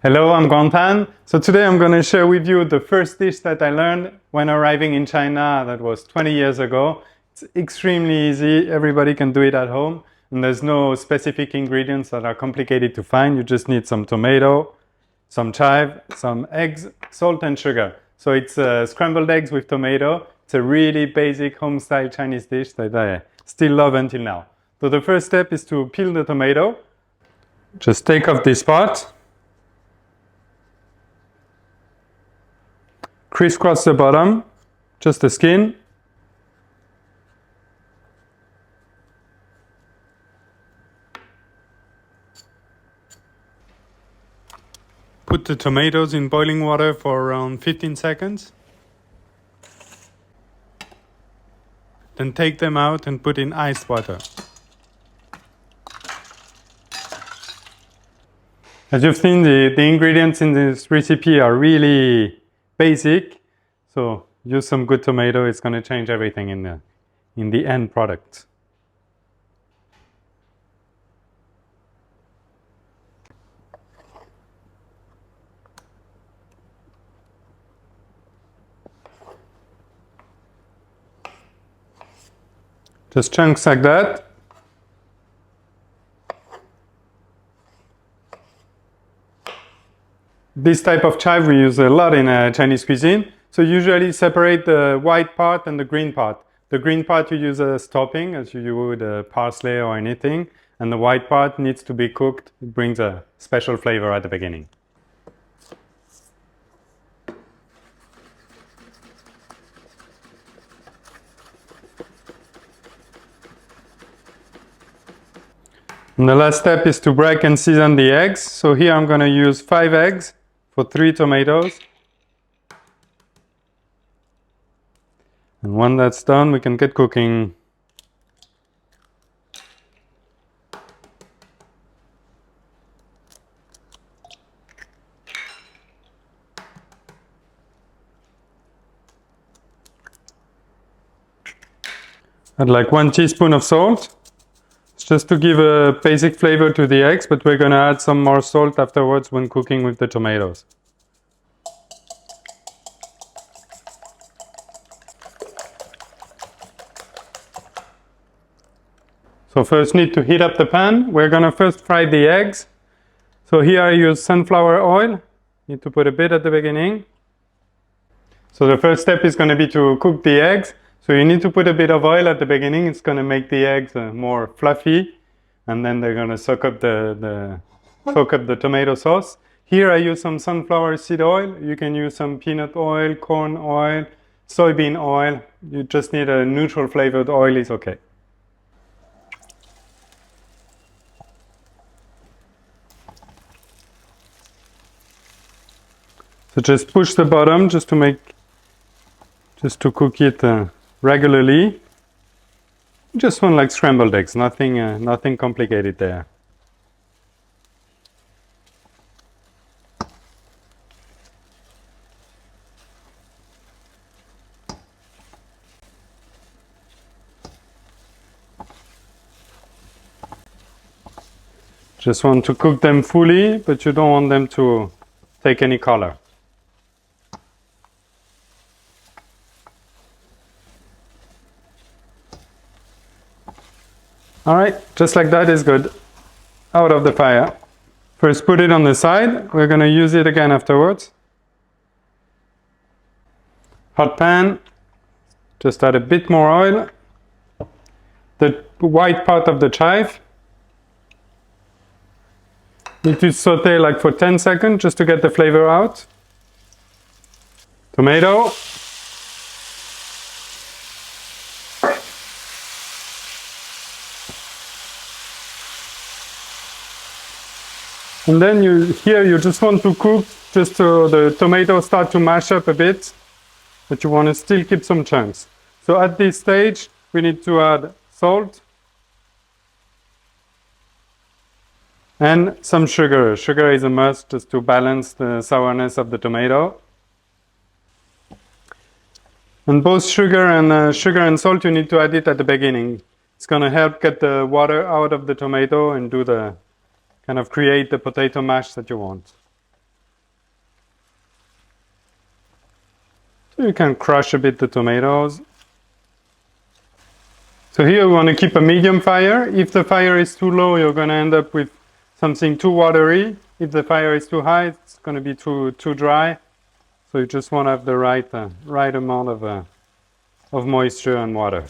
Hello, I'm Guangpan. So today I'm going to share with you the first dish that I learned when arriving in China. That was 20 years ago. It's extremely easy. Everybody can do it at home. And there's no specific ingredients that are complicated to find. You just need some tomato, some chive, some eggs, salt and sugar. So it's scrambled eggs with tomato. It's a really basic home-style Chinese dish that I still love until now. So the first step is to peel the tomato. Just take off this part. Crisscross the bottom, just the skin. Put the tomatoes in boiling water for around 15 seconds. Then take them out and put in iced water. As you've seen, the ingredients in this recipe are really basic. So use some good tomato, it's going to change everything in the end product. Just chunks like that. This type of chive we use a lot in Chinese cuisine. So usually separate the white part and the green part. The green part you use as topping, as you would parsley or anything. And the white part needs to be cooked. It brings a special flavor at the beginning. And the last step is to break and season the eggs. So here I'm going to use 5 eggs for 3 tomatoes. And when that's done, we can get cooking. Add like 1 teaspoon of salt. It's just to give a basic flavor to the eggs, but we're going to add some more salt afterwards when cooking with the tomatoes. So first need to heat up the pan. We're going to first fry the eggs. So here I use sunflower oil. Need to put a bit at the beginning. So the first step is going to be to cook the eggs. So you need to put a bit of oil at the beginning. It's going to make the eggs more fluffy, and then they're going to soak up the tomato sauce. Here I use some sunflower seed oil. You can use some peanut oil, corn oil, soybean oil. You just need a neutral flavored oil is okay. So just push the bottom just to cook it regularly. Just one like scrambled eggs, nothing complicated there. Just want to cook them fully, but you don't want them to take any color. Alright, just like that is good. Out of the fire. First put it on the side. We're going to use it again afterwards. Hot pan. Just add a bit more oil. The white part of the chive. Need to saute like for 10 seconds just to get the flavor out. Tomato. And then you just want to cook just so the tomatoes start to mash up a bit, but you want to still keep some chunks. So at this stage, we need to add salt and some sugar. Sugar is a must just to balance the sourness of the tomato. And both sugar and salt, you need to add it at the beginning. It's going to help get the water out of the tomato and do the kind of create the potato mash that you want. You can crush a bit the tomatoes. So here we want to keep a medium fire. If the fire is too low, you're going to end up with something too watery. If the fire is too high, it's going to be too dry. So you just want to have the right amount of moisture and water.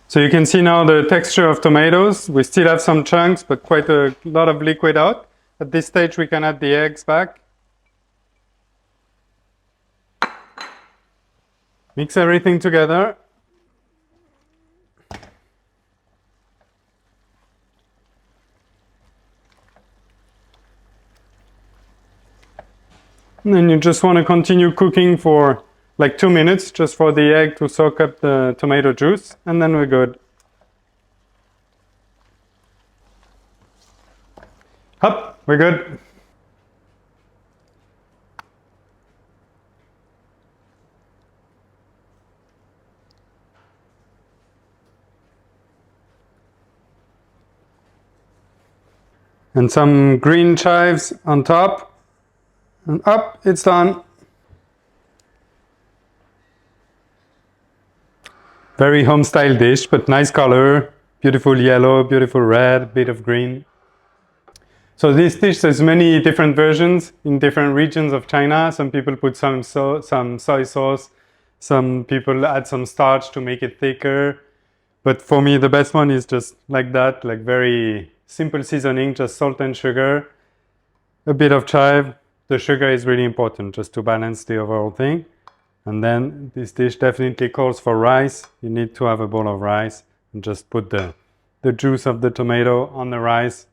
So you can see now the texture of tomatoes. We still have some chunks, but quite a lot of liquid out. At this stage, we can add the eggs back. Mix everything together. And then you just want to continue cooking for like 2 minutes, just for the egg to soak up the tomato juice, and then we're good. Up, we're good. And some green chives on top. And up, it's done. Very home-style dish, but nice color. Beautiful yellow, beautiful red, bit of green. So this dish has many different versions in different regions of China. Some people put some soy sauce. Some people add some starch to make it thicker. But for me, the best one is just like that, like very simple seasoning, just salt and sugar, a bit of chive. The sugar is really important just to balance the overall thing. And then this dish definitely calls for rice. You need to have a bowl of rice and just put the juice of the tomato on the rice.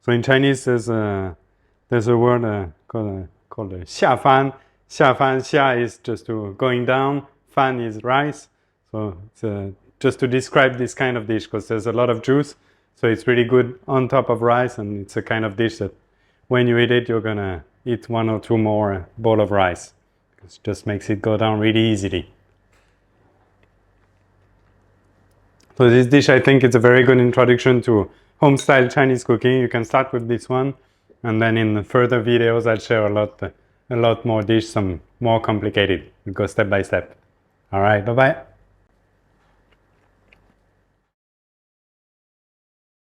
So in Chinese, there's a word called 下饭. 下饭, xia is just to going down, fan is rice. So it's just to describe this kind of dish because there's a lot of juice. So it's really good on top of rice, and it's a kind of dish that when you eat it, you're gonna eat 1 or 2 more bowl of rice. It just makes it go down really easily. So this dish, I think it's a very good introduction to home-style Chinese cooking. You can start with this one, and then in the further videos, I'll share a lot more dish, some more complicated. We'll go step by step. All right, bye-bye.